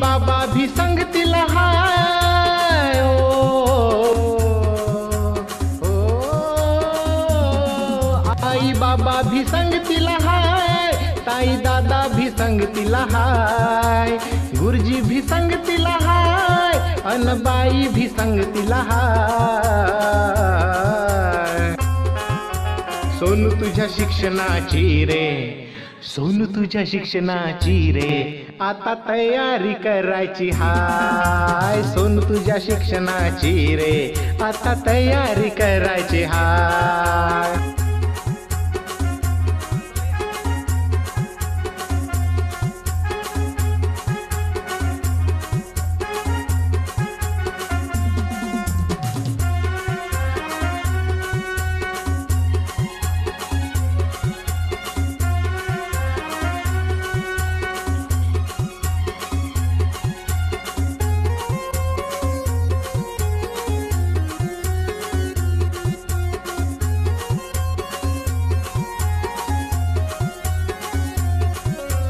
बाबा भी संगतीला हाय, आई बाबा भी संगतीला हाय, ताई दादा भी संगतीला हाय, गुरुजी भी संगतीला हाय, अन बाई भी संगतीला हाय. सोनू तुझ्या शिक्षणाची रे, सोनू तुझ्या शिक्षणाची रे, आता तयारी करायची हाय. सोनू तुझ्या शिक्षणाची रे, आता तयारी करायची हाय.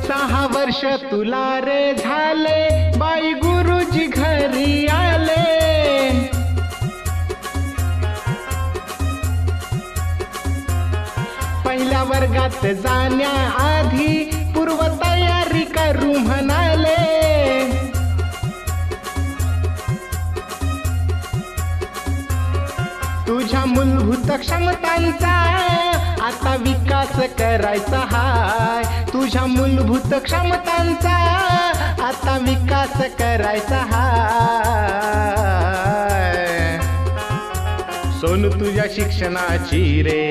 सहा वर्ष तुला रे झाले, बाई गुरुजी घरी आले. पहिल्या वर्गात जाण्याआधी पूर्व तयारी करू म्हणाले. तुझ्या मूलभूत क्षमतांचा आता विकास करायचा हाय. तुझ्या मूलभूत क्षमतांचा आता विकास करायचा हाय. सोनू तुझ्या शिक्षणाची रे,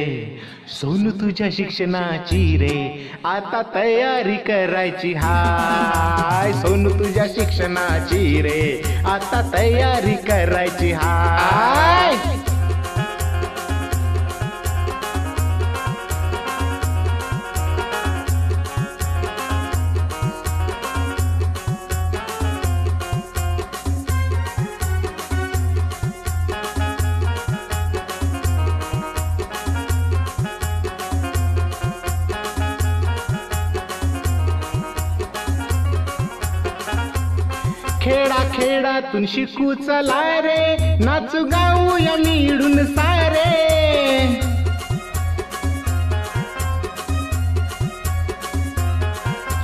सोनू तुझ्या शिक्षणाची रे, आता तयारी करायची हाय. सोनू तुझ्या शिक्षणाची रे, आता तयारी करायची हाय. खेडा खेडातून शिकू चला रे, नाचू गाऊया मिळून सारे.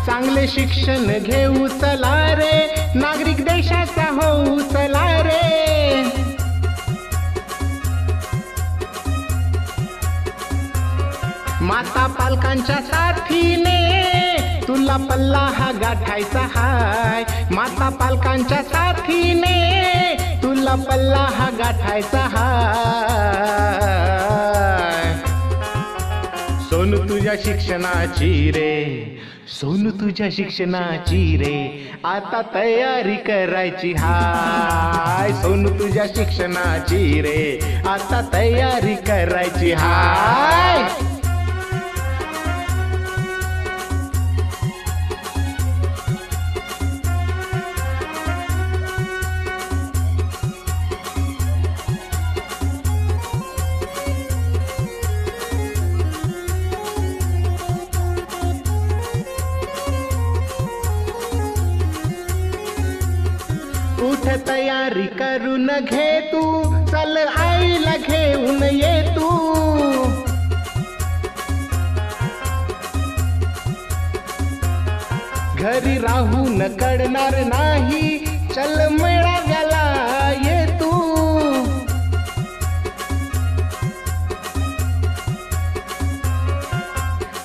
चांगले शिक्षण घेऊ चला रे, नागरिक देशाचा होऊ चला रे. माता पालकांच्या साथीने तुला पल्ला हा गाठायचा हाय. माता पालकांच्या साथीने तुला पल्ला हा गाठायचा हाय. सोनू तुझ्या शिक्षणाची रे, सोनू तुझ्या शिक्षणाची रे, आता तयारी करायची हाय. सोनू तुझ्या शिक्षणाची रे, आता तयारी करायची हाय. उठ तयारी करून घे तू, चल आईला घेऊन ये तू. घरी राहून कळणार नाही, चल मेळाव्याला ये तू.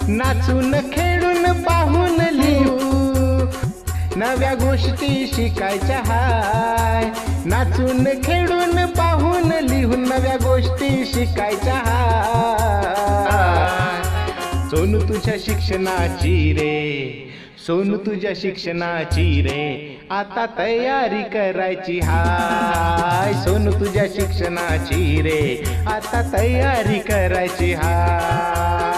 नाचून खेळून पाहून लिहू, नव्या गोष्टी शिकायच्या हाय. नाचून खेळून पाहून लिहून नव्या गोष्टी शिकायच्या हाय. सोनू तुझ्या शिक्षणाची रे, सोनू तुझ्या शिक्षणाची रे, आता तयारी करायची हाय. सोनू तुझ्या शिक्षणाची रे, आता तयारी करायची हाय.